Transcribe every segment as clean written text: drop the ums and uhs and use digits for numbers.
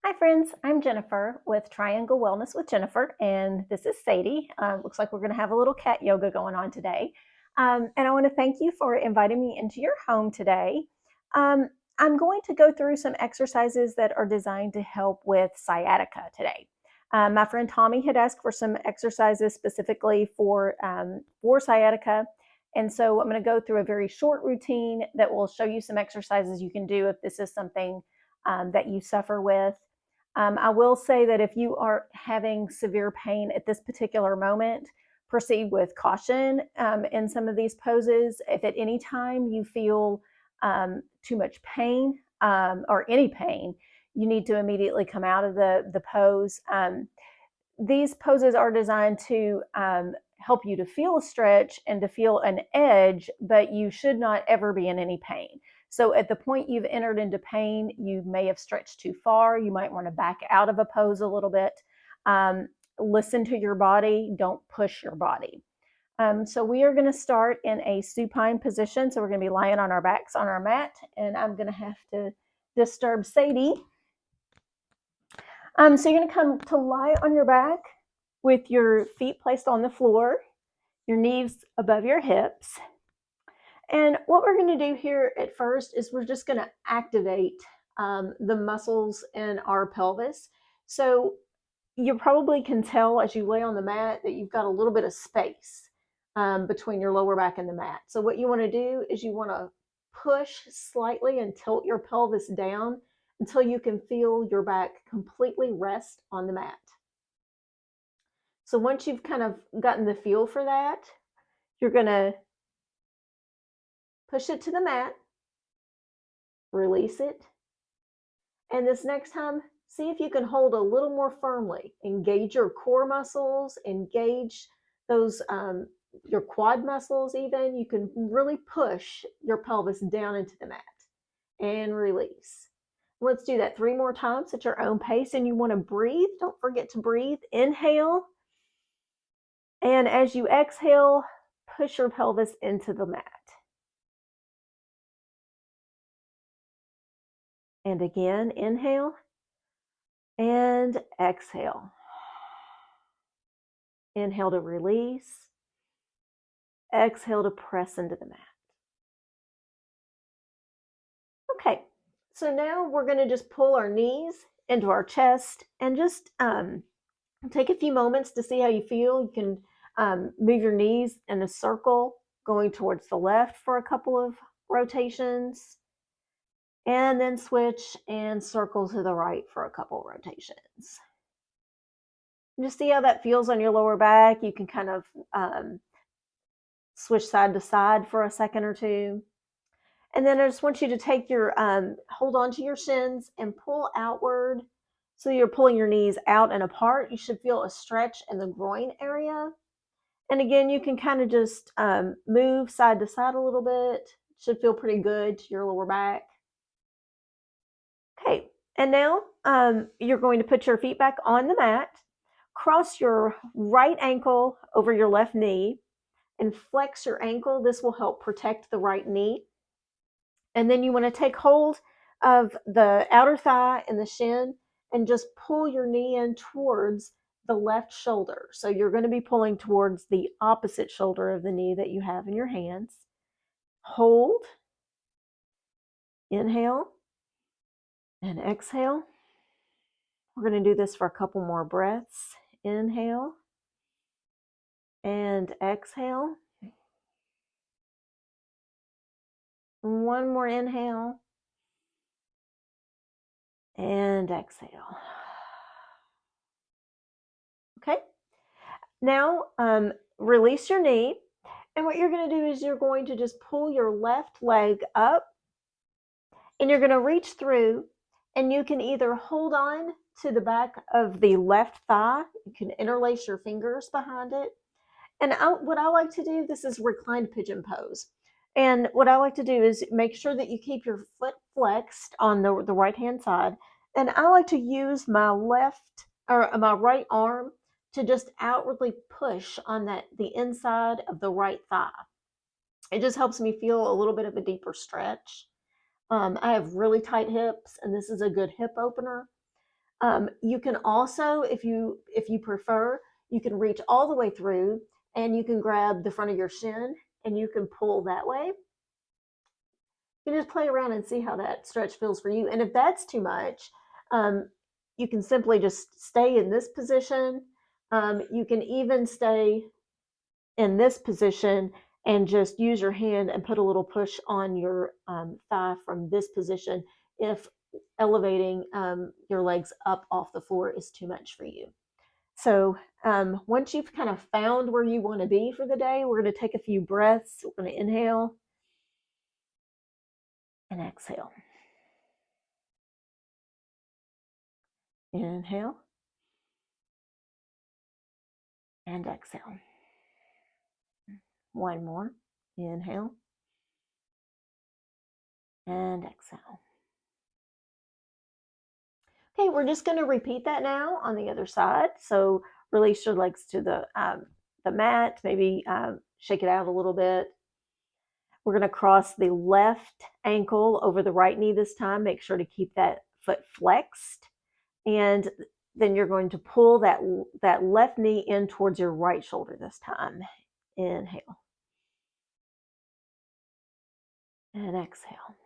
Hi friends, I'm Jennifer with Triangle Wellness with Jennifer, and this is Sadie. Looks like we're going to have a little cat yoga going on today. And I want to thank you for inviting me into your home today. Um, I'm going to go through some exercises that are designed to help with sciatica today. My friend Tommy had asked for some exercises specifically for sciatica. And so I'm going to go through a very short routine that will show you some exercises you can do if this is something that you suffer with. I will say that if you are having severe pain at this particular moment, proceed with caution in some of these poses. If at any time you feel too much pain or any pain, you need to immediately come out of the pose. These poses are designed to help you to feel a stretch and to feel an edge, but you should not ever be in any pain. So at the point you've entered into pain, you may have stretched too far. You might want to back out of a pose a little bit. Listen to your body. Don't push your body. So we are going to start in a supine position. So we're going to be lying on our backs on our mat, and I'm going to have to disturb Sadie. So you're going to come to lie on your back with your feet placed on the floor, your knees above your hips. And what we're going to do here at first is we're just going to activate the muscles in our pelvis. So you probably can tell as you lay on the mat that you've got a little bit of space between your lower back and the mat. So what you want to do is you want to push slightly and tilt your pelvis down until you can feel your back completely rest on the mat. So once you've kind of gotten the feel for that, you're going to push it to the mat, release it, and this next time, see if you can hold a little more firmly. Engage your core muscles, engage those your quad muscles even. You can really push your pelvis down into the mat and release. Let's do that 3 more times at your own pace, and you want to breathe. Don't forget to breathe. Inhale, and as you exhale, push your pelvis into the mat. And again, inhale and exhale. Inhale to release. Exhale to press into the mat. Okay, so now we're going to just pull our knees into our chest and just take a few moments to see how you feel. You can move your knees in a circle going towards the left for a couple of rotations, and then switch and circle to the right for a couple of rotations. And just see how that feels on your lower back. You can kind of switch side to side for a second or two. And then I just want you to take your, hold on to your shins and pull outward. So you're pulling your knees out and apart. You should feel a stretch in the groin area. And again, you can kind of just move side to side a little bit. Should feel pretty good to your lower back. Okay, and now you're going to put your feet back on the mat. Cross your right ankle over your left knee and flex your ankle. This will help protect the right knee. And then you want to take hold of the outer thigh and the shin and just pull your knee in towards the left shoulder. So you're going to be pulling towards the opposite shoulder of the knee that you have in your hands. Hold. Inhale and exhale. We're going to do this for a couple more breaths. Inhale and exhale. One more inhale and exhale. Okay. Now release your knee. And what you're going to do is you're going to just pull your left leg up and you're going to reach through, and you can either hold on to the back of the left thigh. You can interlace your fingers behind it. And what I like to do, this is reclined pigeon pose. And what I like to do is make sure that you keep your foot flexed on the right-hand side. And I like to use my my right arm to just outwardly push on the inside of the right thigh. It just helps me feel a little bit of a deeper stretch. I have really tight hips, and this is a good hip opener. You can also, if you prefer, you can reach all the way through and you can grab the front of your shin and you can pull that way. You can just play around and see how that stretch feels for you. And if that's too much, you can simply just stay in this position. You can even stay in this position and just use your hand and put a little push on your thigh from this position if elevating your legs up off the floor is too much for you. So once you've kind of found where you want to be for the day, we're going to take a few breaths. We're going to inhale and exhale. Inhale and exhale. One more. Inhale and exhale. Okay, we're just going to repeat that now on the other side. So release your legs to the mat, maybe shake it out a little bit. We're going to cross the left ankle over the right knee this time. Make sure to keep that foot flexed. And then you're going to pull that left knee in towards your right shoulder this time. Inhale. And exhale.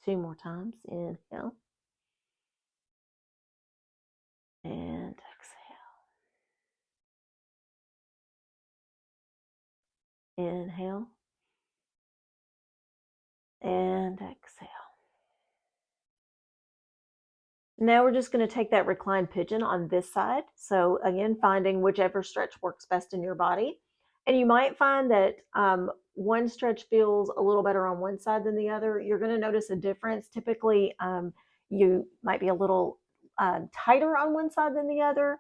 Two more times. Inhale. And exhale. Inhale. And exhale. Now we're just going to take that reclined pigeon on this side. So again, finding whichever stretch works best in your body. And you might find that one stretch feels a little better on one side than the other. You're going to notice a difference. Typically, you might be a little tighter on one side than the other.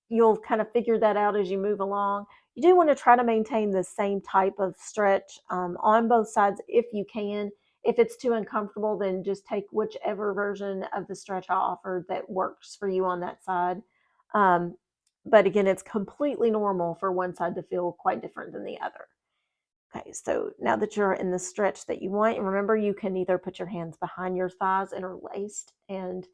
You'll kind of figure that out as you move along. You do want to try to maintain the same type of stretch on both sides if you can. If it's too uncomfortable, then just take whichever version of the stretch I offered that works for you on that side. But again, it's completely normal for one side to feel quite different than the other. Okay, so now that you're in the stretch that you want, remember you can either put your hands behind your thighs interlaced and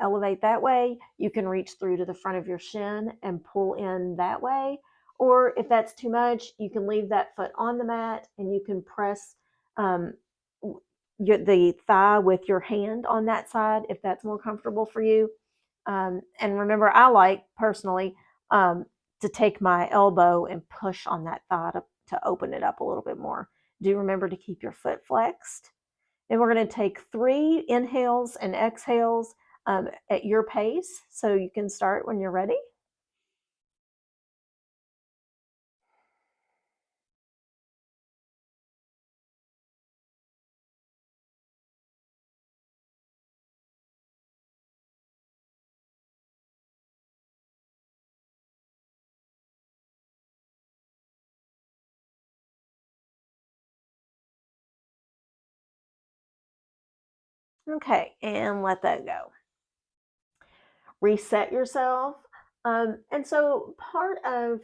elevate that way. You can reach through to the front of your shin and pull in that way. Or if that's too much, you can leave that foot on the mat and you can press the thigh with your hand on that side if that's more comfortable for you. And remember, I like personally to take my elbow and push on that thigh to open it up a little bit more. Do remember to keep your foot flexed. And we're going to take 3 inhales and exhales at your pace. So you can start when you're ready. Okay, and let that go. Reset yourself. And so part of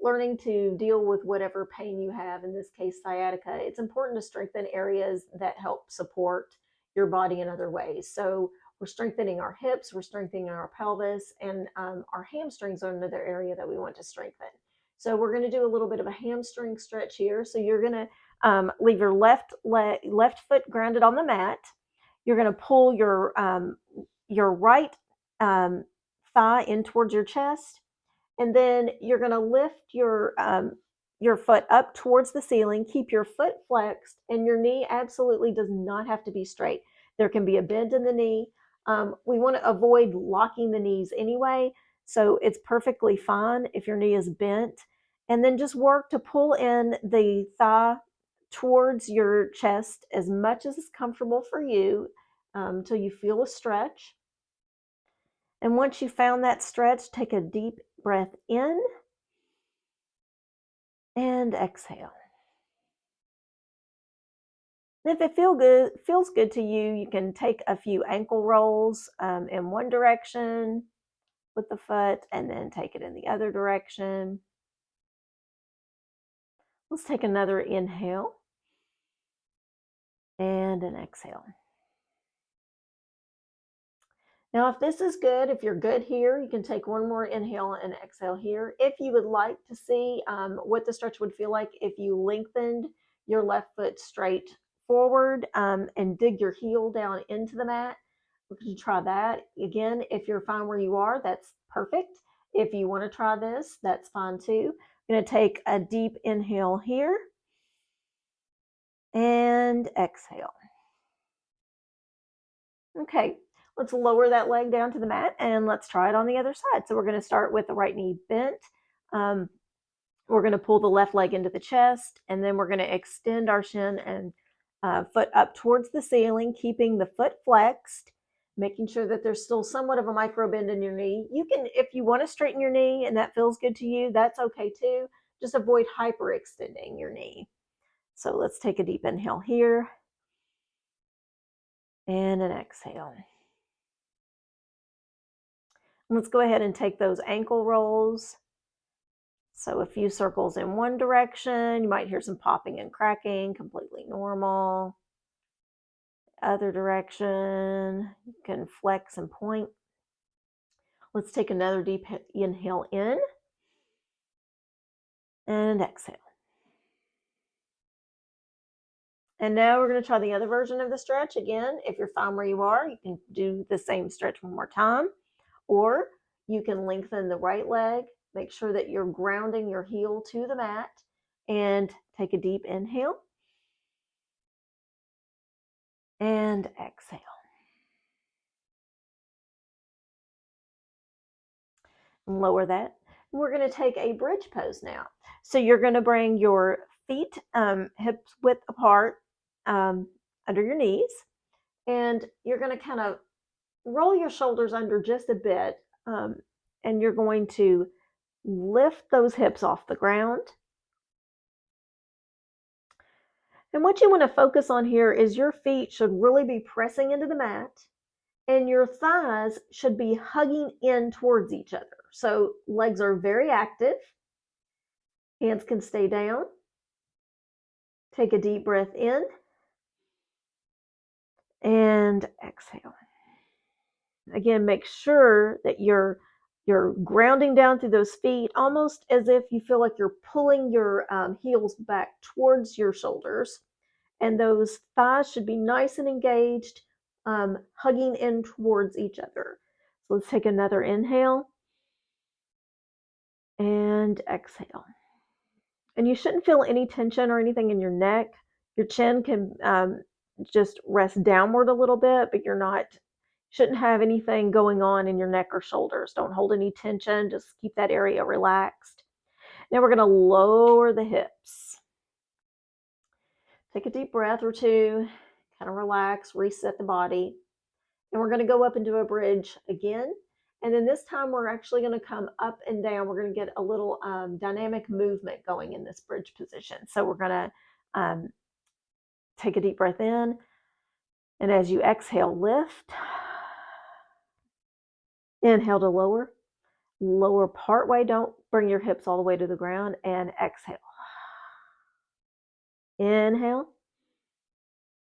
learning to deal with whatever pain you have, in this case sciatica, it's important to strengthen areas that help support your body in other ways. So we're strengthening our hips, we're strengthening our pelvis, and our hamstrings are another area that we want to strengthen. So we're going to do a little bit of a hamstring stretch here. So you're going to leave your left foot grounded on the mat. You're going to pull your right thigh in towards your chest, and then you're going to lift your foot up towards the ceiling. Keep your foot flexed, and your knee absolutely does not have to be straight. There can be a bend in the knee. We want to avoid locking the knees anyway, so it's perfectly fine if your knee is bent. And then just work to pull in the thigh towards your chest as much as is comfortable for you until you feel a stretch. And once you found that stretch, take a deep breath in and exhale. And if it feels good to you, you can take a few ankle rolls in one direction with the foot and then take it in the other direction. Let's take another inhale and an exhale. Now, if this is good, if you're good here, you can take one more inhale and exhale here. If you would like to see what the stretch would feel like if you lengthened your left foot straight forward and dig your heel down into the mat, we can try that. Again, if you're fine where you are, that's perfect. If you want to try this, that's fine too. I'm going to take a deep inhale here and exhale. Okay, let's lower that leg down to the mat and let's try it on the other side. So we're going to start with the right knee bent. We're going to pull the left leg into the chest, and then we're going to extend our shin and foot up towards the ceiling, keeping the foot flexed, making sure that there's still somewhat of a micro bend in your knee. You can, if you want to straighten your knee and that feels good to you, that's okay too. Just avoid hyperextending your knee. So let's take a deep inhale here and an exhale. Let's go ahead and take those ankle rolls. So a few circles in one direction. You might hear some popping and cracking, completely normal. Other direction, you can flex and point. Let's take another deep inhale in and exhale. And now we're going to try the other version of the stretch. Again, if you're fine where you are, you can do the same stretch one more time, or you can lengthen the right leg. Make sure that you're grounding your heel to the mat and take a deep inhale and exhale. Lower that. We're going to take a bridge pose now. So you're going to bring your feet hips width apart under your knees, and you're going to kind of roll your shoulders under just a bit, and you're going to lift those hips off the ground. And what you want to focus on here is your feet should really be pressing into the mat, and your thighs should be hugging in towards each other. So legs are very active. Hands can stay down. Take a deep breath in and exhale. Again, make sure that you're grounding down through those feet, almost as if you feel like you're pulling your heels back towards your shoulders. And those thighs should be nice and engaged, hugging in towards each other. So let's take another inhale and exhale. And you shouldn't feel any tension or anything in your neck. Your chin can just rest downward a little bit, but shouldn't have anything going on in your neck or shoulders. Don't hold any tension. Just keep that area relaxed. Now we're going to lower the hips. Take a deep breath or two, kind of relax, reset the body. And we're going to go up into a bridge again. And then this time we're actually going to come up and down. We're going to get a little dynamic movement going in this bridge position. So we're going to take a deep breath in. And as you exhale, lift. Inhale to lower. Lower part way. Don't bring your hips all the way to the ground. And exhale. Inhale.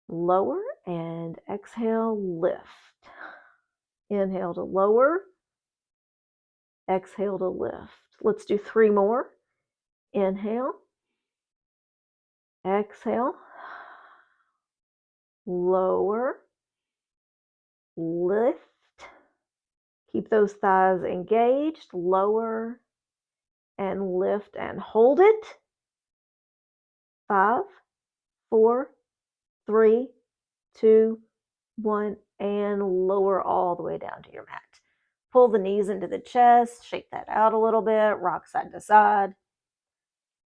Lower. And exhale, lift. Inhale to lower. Exhale to lift. Let's do 3 more. Inhale. Exhale. Lower. Lift. Keep those thighs engaged. Lower and lift and hold it. 5, 4, 3, 2, 1, and lower all the way down to your mat. Pull the knees into the chest, shake that out a little bit, rock side to side.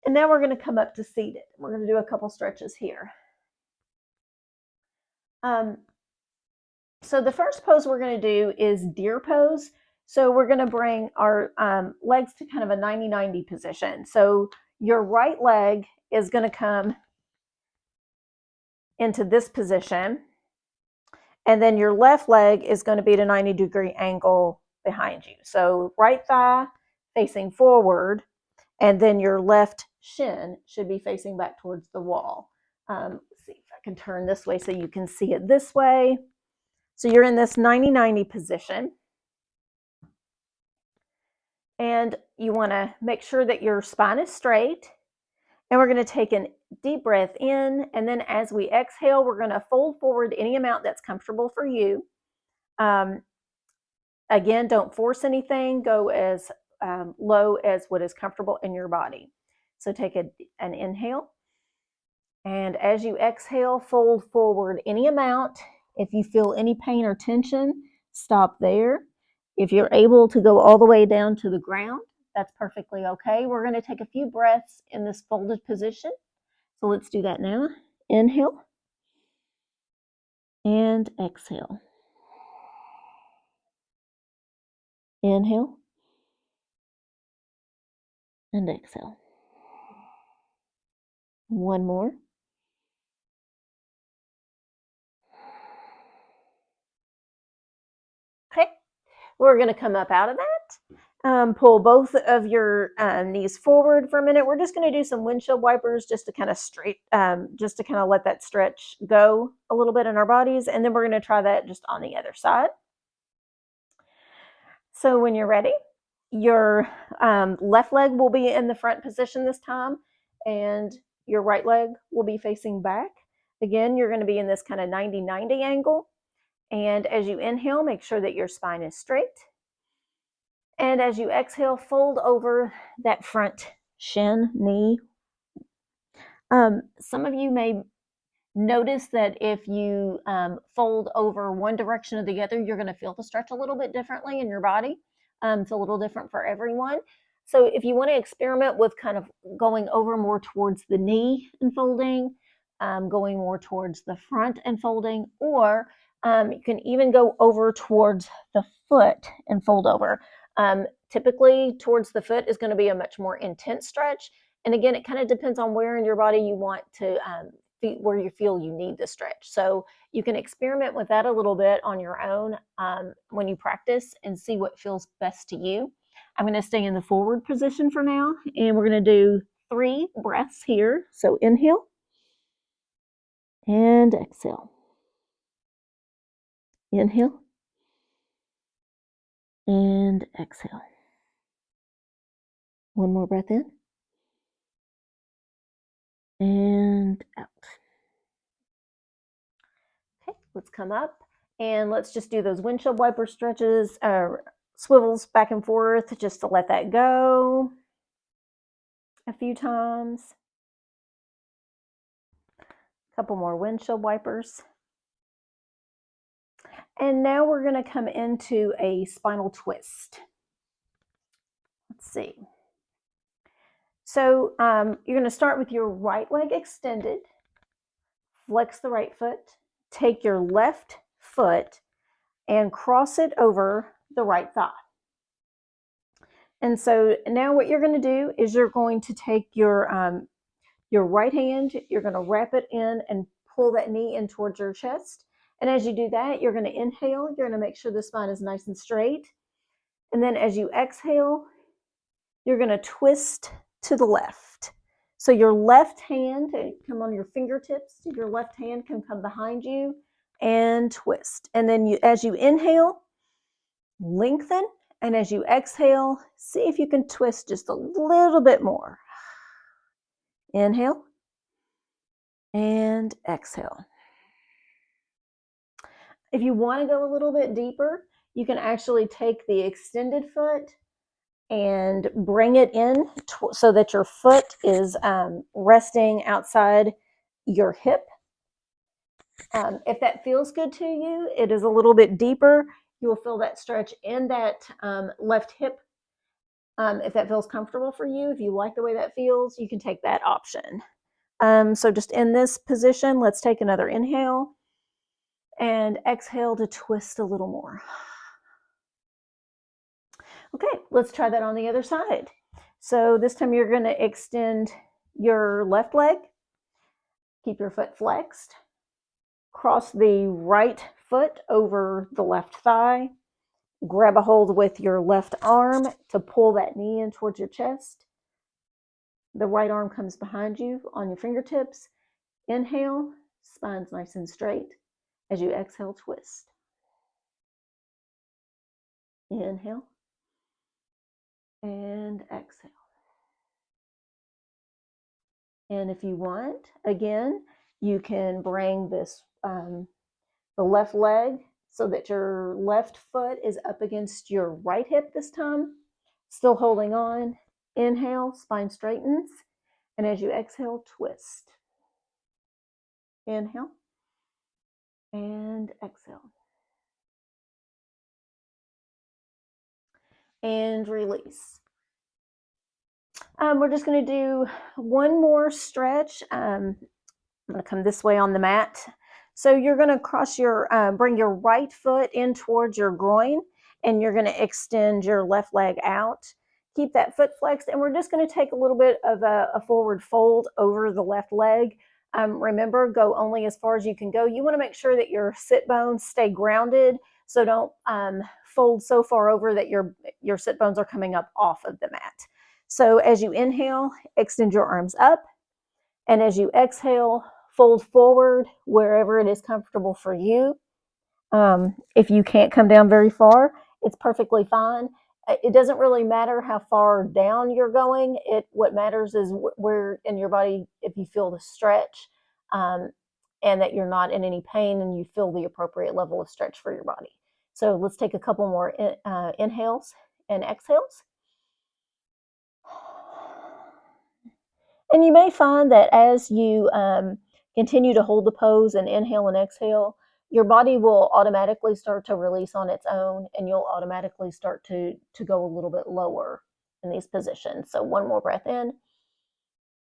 And now we're going to come up to seated. We're going to do a couple stretches here. So the first pose we're going to do is deer pose. So we're going to bring our legs to kind of a 90-90 position. So your right leg is going to come into this position, and then your left leg is going to be at a 90-degree angle behind you. So right thigh facing forward, and then your left shin should be facing back towards the wall. Let's see if I can turn this way so you can see it this way. So you're in this 90-90 position. And you want to make sure that your spine is straight. And we're going to take a deep breath in. And then as we exhale, we're going to fold forward any amount that's comfortable for you. Again, don't force anything. Go as low as what is comfortable in your body. So take an inhale. And as you exhale, fold forward any amount. If you feel any pain or tension, stop there. If you're able to go all the way down to the ground, that's perfectly okay. We're going to take a few breaths in this folded position. So let's do that now. Inhale and exhale. Inhale and exhale. One more. Okay, we're going to come up out of that. Pull both of your knees forward for a minute. We're just going to do some windshield wipers just to kind of let that stretch go a little bit in our bodies. And then we're going to try that just on the other side. So when you're ready, your left leg will be in the front position this time, and your right leg will be facing back. Again, you're going to be in this kind of 90-90 angle. And as you inhale, make sure that your spine is straight. And as you exhale, fold over that front shin, knee. Some of you may notice that if you fold over one direction or the other, you're going to feel the stretch a little bit differently in your body. It's a little different for everyone. So if you want to experiment with kind of going over more towards the knee and folding, going more towards the front and folding, or you can even go over towards the foot and fold over. Typically towards the foot is going to be a much more intense stretch. And again, it kind of depends on where in your body you want to, where you feel you need the stretch. So you can experiment with that a little bit on your own when you practice and see what feels best to you. I'm going to stay in the forward position for now, and we're going to do 3 breaths here. So inhale and exhale. Inhale and exhale. One more breath in and out. Okay, let's come up and let's just do those windshield wiper stretches, swivels back and forth just to let that go a few times. A couple more windshield wipers. And now we're going to come into a spinal twist. Let's see. So you're going to start with your right leg extended. Flex the right foot. Take your left foot and cross it over the right thigh. And so now what you're going to do is you're going to take your right hand, you're going to wrap it in and pull that knee in towards your chest. And as you do that, you're going to inhale. You're going to make sure the spine is nice and straight. And then as you exhale, you're going to twist to the left. So your left hand, come on your fingertips, your left hand can come behind you and twist. And then as you inhale, lengthen. And as you exhale, see if you can twist just a little bit more. Inhale and exhale. If you want to go a little bit deeper, you can actually take the extended foot and bring it in so that your foot is resting outside your hip. If that feels good to you, it is a little bit deeper. You will feel that stretch in that left hip. If that feels comfortable for you, if you like the way that feels, you can take that option. So just in this position, let's take another inhale and exhale to twist a little more. Okay, let's try that on the other side. So this time you're going to extend your left leg. Keep your foot flexed. Cross the right foot over the left thigh. Grab a hold with your left arm to pull that knee in towards your chest. The right arm comes behind you on your fingertips. Inhale, Spine's nice and straight. As you exhale, twist. Inhale and exhale. And if you want, again, you can bring this the left leg so that your left foot is up against your right hip this time. Still holding on. Inhale, spine straightens. And as you exhale, twist. Inhale and exhale. And release. We're just going to do one more stretch. I'm going to come this way on the mat. So you're going to cross your, bring your right foot in towards your groin, and you're going to extend your left leg out. Keep that foot flexed, and we're just going to take a little bit of a forward fold over the left leg. Remember, go only as far as you can go. You want to make sure that your sit bones stay grounded, so don't fold so far over that your sit bones are coming up off of the mat. So as you inhale, extend your arms up, and as you exhale, fold forward wherever it is comfortable for you. If you can't come down very far, it's perfectly fine. It doesn't really matter how far down you're going. What matters is where in your body, if you feel the stretch, and that you're not in any pain and you feel the appropriate level of stretch for your body. So let's take a couple more inhales and exhales. And you may find that as you continue to hold the pose and inhale and exhale, your body will automatically start to release on its own, and you'll automatically start to go a little bit lower in these positions. So one more breath in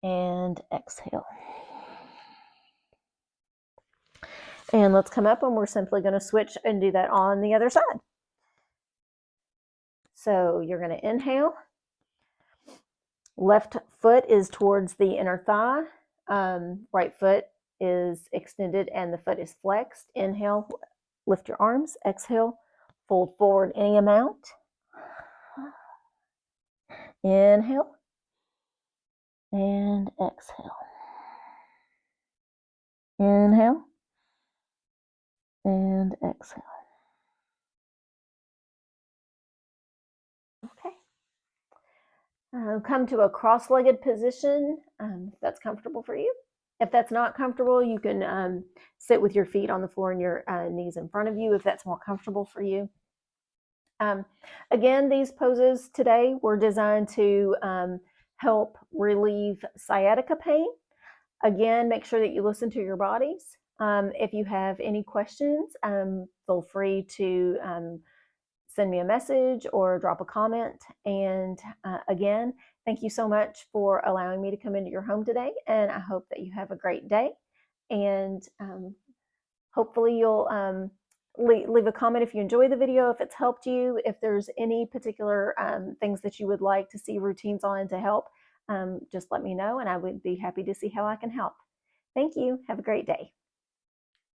and exhale. And let's come up, and we're simply going to switch and do that on the other side. So you're going to inhale. Left foot is towards the inner thigh. Right foot is extended and the foot is flexed. Inhale, lift your arms. Exhale, fold forward any amount. Inhale and exhale. Inhale and exhale. Okay. Come to a cross-legged position if that's comfortable for you. If that's not comfortable, you can sit with your feet on the floor and your knees in front of you if that's more comfortable for you. Again, these poses today were designed to help relieve sciatica pain. Again, make sure that you listen to your bodies. If you have any questions, feel free to send me a message or drop a comment. And again, thank you so much for allowing me to come into your home today. And I hope that you have a great day. And hopefully you'll leave a comment if you enjoy the video, if it's helped you, if there's any particular things that you would like to see routines on to help, just let me know and I would be happy to see how I can help. Thank you. Have a great day.